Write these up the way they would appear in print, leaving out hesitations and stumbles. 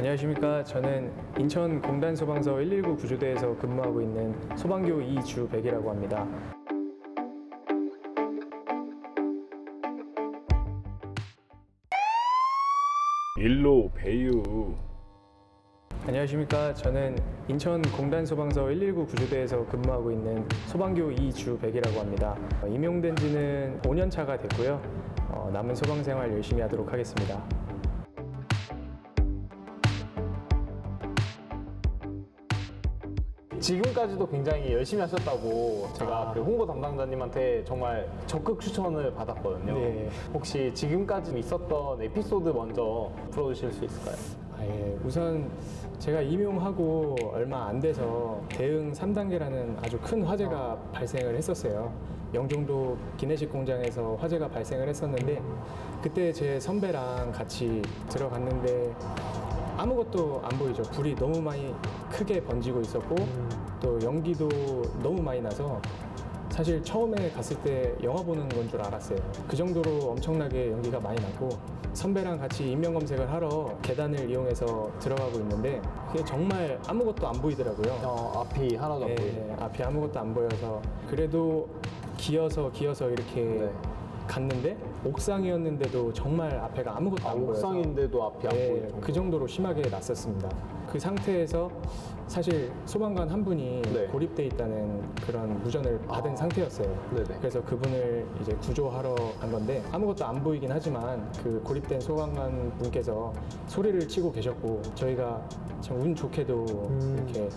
안녕하십니까. 저는 인천 공단 소방서 119 구조대에서 근무하고 있는 소방교 이주백이라고 합니다. 일로 배유. 안녕하십니까. 저는 인천 공단 소방서 119 구조대에서 근무하고 있는 소방교 이주백이라고 합니다. 임용된 지는 5년 차가 됐고요. 남은 소방 생활 열심히 하도록 하겠습니다. 지금까지도 굉장히 열심히 하셨다고 제가 그 홍보 담당자님한테 정말 적극 추천을 받았거든요. 네. 혹시 지금까지 있었던 에피소드 먼저 풀어주실 수 있을까요? 우선 제가 임용하고 얼마 안 돼서 대응 3단계라는 아주 큰 화재가 발생을 했었어요. 영종도 기내식 공장에서 화재가 발생을 했었는데 그때 제 선배랑 같이 들어갔는데 아무것도 안 보이죠. 불이 너무 많이 크게 번지고 있었고 또 연기도 너무 많이 나서 사실 처음에 갔을 때 영화 보는 건 줄 알았어요. 그 정도로 엄청나게 연기가 많이 나고 선배랑 같이 인명검색을 하러 계단을 이용해서 들어가고 있는데 그게 정말 아무것도 안 보이더라고요. 앞이 하나도 안 보이네요. 네, 앞이 아무것도 안 보여서 그래도 기어서 이렇게 네. 갔는데 옥상이었는데도 정말 앞에가 아무것도 안 보여서 옥상인데도 앞이 안 보이고. 그 정도로 심하게 났었습니다. 그 상태에서 사실 소방관 한 분이 네. 고립돼 있다는 그런 무전을 받은 상태였어요. 네네. 그래서 그분을 이제 구조하러 간 건데 아무것도 안 보이긴 하지만 그 고립된 소방관 분께서 소리를 치고 계셨고 저희가 참 운 좋게도 이렇게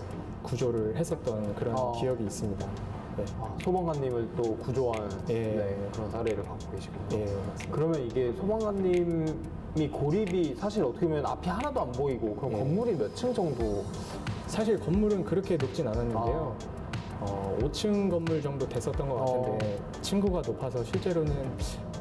구조를 했었던 그런 기억이 있습니다. 네. 소방관님을 또 구조한 예. 그런 사례를 갖고 계시군요. 예, 맞습니다. 그러면 이게 소방관님이 고립이 사실 어떻게 보면 앞이 하나도 안 보이고 그럼 예. 건물이 몇 층 정도? 사실 건물은 그렇게 높진 않았는데요. 5층 건물 정도 됐었던 것 같은데 층고가 높아서 실제로는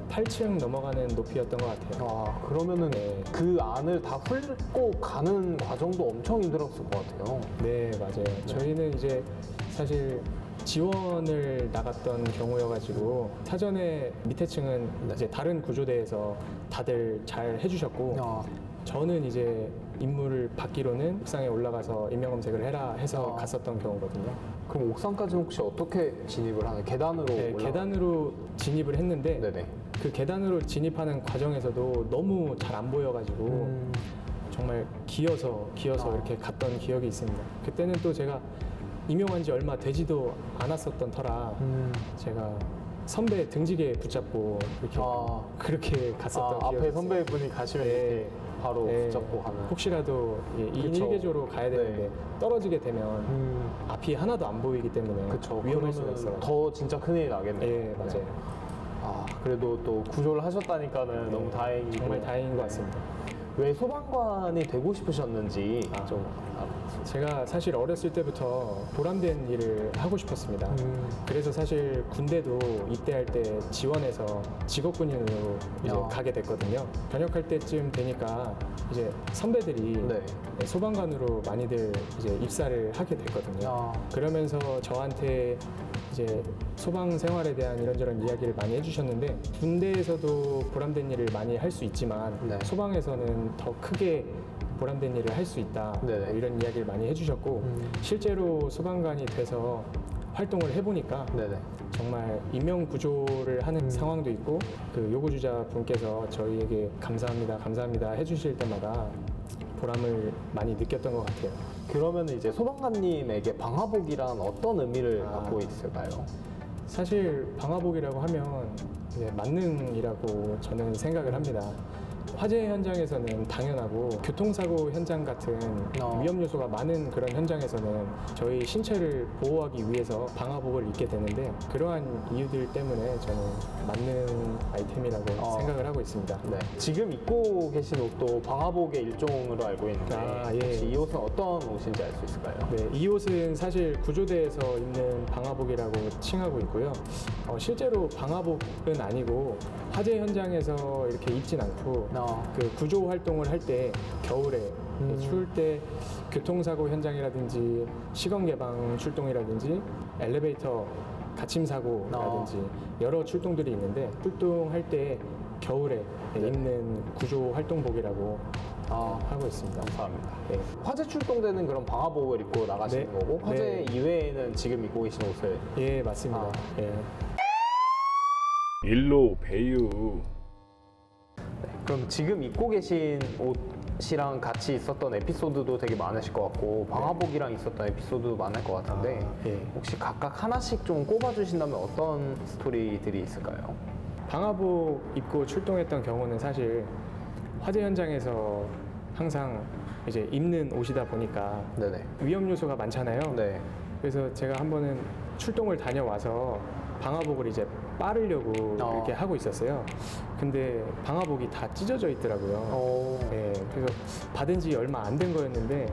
8층 넘어가는 높이였던 것 같아요. 그러면은 네. 그 안을 다 훑고 가는 과정도 엄청 힘들었을 것 같아요. 네, 맞아요. 저희는 이제 사실 지원을 나갔던 경우여가지고 사전에 밑에 층은 이제 다른 구조대에서 다들 잘 해주셨고 저는 이제 임무를 받기로는 옥상에 올라가서 인명검색을 해라 해서 갔었던 경우거든요. 그럼 옥상까지는 혹시 어떻게 진입을 하나요? 계단으로 네, 계단으로 진입을 했는데 네네. 그 계단으로 진입하는 과정에서도 너무 잘 안 보여가지고 정말 기어서 이렇게 갔던 기억이 있습니다. 그때는 또 제가 임용한 지 얼마 되지도 않았었던 터라 제가 선배 등지게 붙잡고 이렇게 그렇게 갔었던 기억이 앞에 있어요. 선배분이 가시면 이렇게 바로 붙잡고 가는. 혹시라도 2인 그쵸. 1개조로 가야 되는데 네. 떨어지게 되면 앞이 하나도 안 보이기 때문에 그쵸. 위험할 수가 그러면은 있어요. 더 진짜 큰일이 나겠네요. 예, 맞아요. 그래도 또 구조를 하셨다니까는 너무 다행이고. 정말 다행인 것 같습니다. 왜 소방관이 되고 싶으셨는지 좀 제가 사실 어렸을 때부터 보람된 일을 하고 싶었습니다. 그래서 사실 군대도 입대할 때 지원해서 직업군인으로 이제 가게 됐거든요. 전역할 때쯤 되니까 이제 선배들이 소방관으로 많이들 이제 입사를 하게 됐거든요. 그러면서 저한테 이제 소방 생활에 대한 이런저런 이야기를 많이 해주셨는데 군대에서도 보람된 일을 많이 할 수 있지만 소방에서는 더 크게 보람된 일을 할 수 있다 뭐 이런 이야기를 많이 해주셨고 실제로 소방관이 돼서 활동을 해보니까 정말 인명 구조를 하는 상황도 있고 그 요구주자 분께서 저희에게 감사합니다 해주실 때마다 보람을 많이 느꼈던 것 같아요. 그러면 이제 소방관님에게 방화복이란 어떤 의미를 갖고 있을까요? 사실 방화복이라고 하면 이제 만능이라고 저는 생각을 합니다. 화재 현장에서는 당연하고 교통사고 현장 같은 위험 요소가 많은 그런 현장에서는 저희 신체를 보호하기 위해서 방화복을 입게 되는데 그러한 이유들 때문에 저는 맞는 아이템이라고 생각을 하고 있습니다. 지금 입고 계신 옷도 방화복의 일종으로 알고 있는데 혹시 이 옷은 어떤 옷인지 알 수 있을까요? 네, 이 옷은 사실 구조대에서 입는 방화복이라고 칭하고 있고요. 실제로 방화복은 아니고 화재 현장에서 이렇게 입진 않고 그 구조 활동을 할 때 겨울에 추울 때 교통사고 현장이라든지 시건 개방 출동이라든지 엘리베이터 갇힘 사고라든지 여러 출동들이 있는데 출동할 때 겨울에 입는 구조 활동복이라고 하고 있습니다. 감사합니다. 네. 화재 출동되는 그런 방화복을 입고 나가시는 네. 거고 화재 네. 이외에는 지금 입고 계신 옷을 예, 맞습니다. 예. 일로 배유. 그럼 지금 입고 계신 옷이랑 같이 있었던 에피소드도 되게 많으실 것 같고 방화복이랑 있었던 에피소드도 많을 것 같은데 예. 혹시 각각 하나씩 좀 꼽아주신다면 어떤 스토리들이 있을까요? 방화복 입고 출동했던 경우는 사실 화재 현장에서 항상 이제 입는 옷이다 보니까 네네. 위험 요소가 많잖아요. 네. 그래서 제가 한 번은 출동을 다녀와서 방화복을 이제 빠르려고 이렇게 하고 있었어요. 근데 방화복이 다 찢어져 있더라고요. 네, 그래서 받은 지 얼마 안 된 거였는데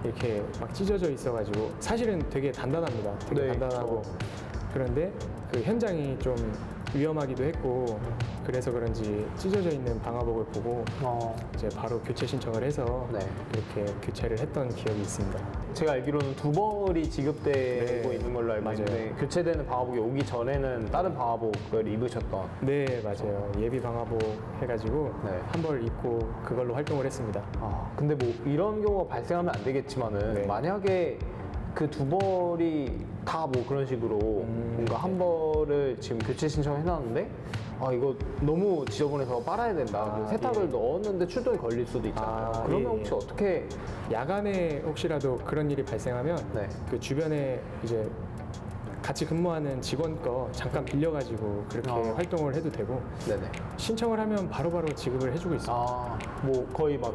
이렇게 막 찢어져 있어가지고 사실은 되게 단단합니다. 되게 네, 단단하고 그런데 그 현장이 좀 위험하기도 했고 그래서 그런지 찢어져 있는 방화복을 보고 이제 바로 교체 신청을 해서 네. 그렇게 교체를 했던 기억이 있습니다. 제가 알기로는 두 벌이 지급되고 네. 있는 걸로 알고 맞아요. 있는데 교체되는 방화복이 오기 전에는 다른 방화복을 입으셨던 네, 맞아요. 예비 방화복 해가지고 네. 한 벌 입고 그걸로 활동을 했습니다. 근데 뭐 이런 경우가 발생하면 안 되겠지만은 네. 만약에 그 두 벌이 다 뭐 그런 식으로 뭔가 한 벌을 지금 교체 신청을 해놨는데 이거 너무 지저분해서 빨아야 된다. 그래서 세탁을 예. 넣었는데 출동이 걸릴 수도 있잖아요. 그러면 예, 혹시 예. 어떻게 야간에 혹시라도 그런 일이 발생하면 네. 그 주변에 이제 같이 근무하는 직원 거 잠깐 빌려가지고 그렇게 활동을 해도 되고 네네. 신청을 하면 바로바로 지급을 해주고 있습니다. 뭐 거의 막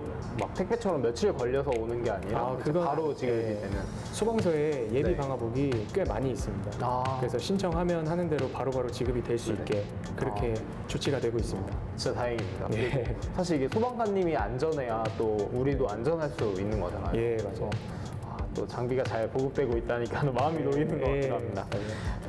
택배처럼 며칠 걸려서 오는 게 아니라 이제 그건, 바로 지급이 예. 되는. 소방서에 예비 네. 방화복이 꽤 많이 있습니다. 그래서 신청하면 하는 대로 바로바로 지급이 될 수 있게 그렇게 조치가 되고 있습니다. 진짜 다행입니다. 예. 그리고 사실 이게 소방관님이 안전해야 또 우리도 안전할 수 있는 거잖아요. 예, 그래서 맞아요. 또 장비가 잘 보급되고 있다니까 마음이 놓이는 것 같긴 합니다.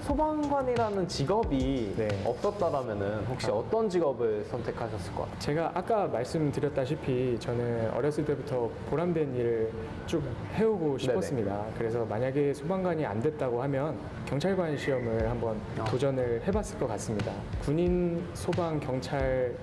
소방관이라는 직업이 네. 없었다라면은 혹시 어떤 직업을 선택하셨을 것 같아요? 제가 아까 말씀드렸다시피 저는 어렸을 때부터 보람된 일을 쭉 해오고 싶었습니다. 그래서 만약에 소방관이 안 됐다고 하면 경찰관 시험을 한번 도전을 해봤을 것 같습니다. 군인, 소방, 경찰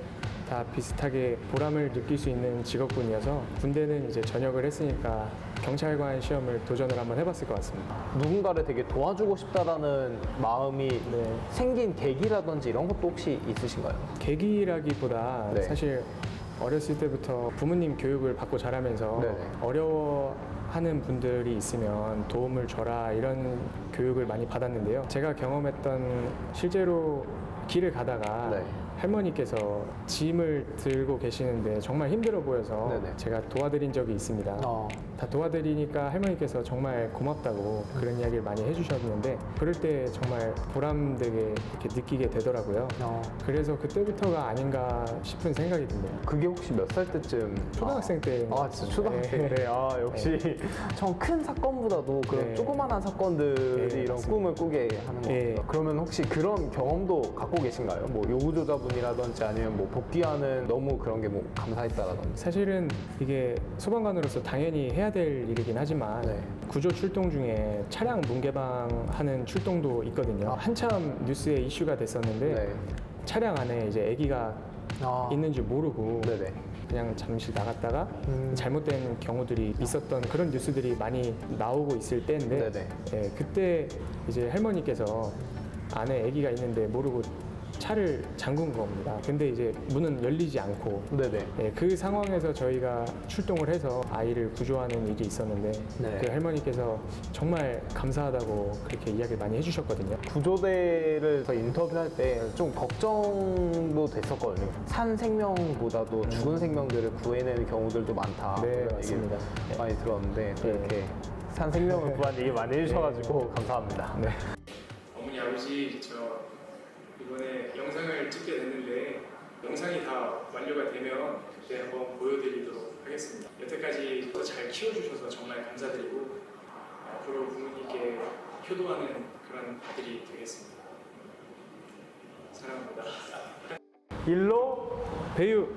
다 비슷하게 보람을 느낄 수 있는 직업군이어서 군대는 이제 전역을 했으니까 경찰관 시험을 도전을 한번 해봤을 것 같습니다. 누군가를 되게 도와주고 싶다라는 마음이 네. 생긴 계기라든지 이런 것도 혹시 있으신가요? 계기라기보다 네. 사실 어렸을 때부터 부모님 교육을 받고 자라면서 네네. 어려워하는 분들이 있으면 도움을 줘라 이런 교육을 많이 받았는데요. 제가 경험했던 실제로 길을 가다가 네. 할머니께서 짐을 들고 계시는데 정말 힘들어 보여서 네네. 제가 도와드린 적이 있습니다. 다 도와드리니까 할머니께서 정말 고맙다고 그런 이야기를 많이 해주셨는데 그럴 때 정말 보람되게 이렇게 느끼게 되더라고요. 그래서 그때부터가 아닌가 싶은 생각이 듭니다. 그게 혹시 몇 살 때쯤? 초등학생 때. 진짜 초등학생 때. 역시 전 큰 사건보다도 그런 네. 조그만한 사건들이 네, 이런 맞습니다. 꿈을 꾸게 하는 것 같아요. 네. 그러면 혹시 그런 경험도 갖고 계신가요? 뭐 요구조자분이라든지 아니면 뭐 복귀하는 너무 그런 게 뭐 감사했다라든지. 사실은 이게 소방관으로서 당연히 해야 될 일이긴 하지만 네. 구조 출동 중에 차량 문개방하는 출동도 있거든요. 한참 뉴스에 이슈가 됐었는데 네. 차량 안에 이제 아기가 있는 줄 모르고 네네. 그냥 잠시 나갔다가 잘못된 경우들이 있었던 그런 뉴스들이 많이 나오고 있을 때인데 네네. 예, 그때 이제 할머니께서 안에 아기가 있는데 모르고 차를 잠근 겁니다. 근데 이제 문은 열리지 않고 네네. 예, 그 상황에서 저희가 출동을 해서 아이를 구조하는 일이 있었는데 네. 그 할머니께서 정말 감사하다고 그렇게 이야기를 많이 해주셨거든요. 구조대를 인터뷰할 때 좀 걱정도 됐었거든요. 산 생명보다도 죽은 생명들을 구해내는 경우들도 많다. 네, 그런 맞습니다. 얘기 많이 들었는데 또 네. 이렇게 산 생명을 구한 얘기 많이 해주셔가지고 감사합니다. 네. 어머니 아버지 저 이번에 영상을 찍게 됐는데 영상이 다 완료가 되면 그때 한번 보여드리도록 하겠습니다. 여태까지 더 잘 키워주셔서 정말 감사드리고 앞으로 부모님께 효도하는 그런 아들이 되겠습니다. 사랑합니다. 일로 배유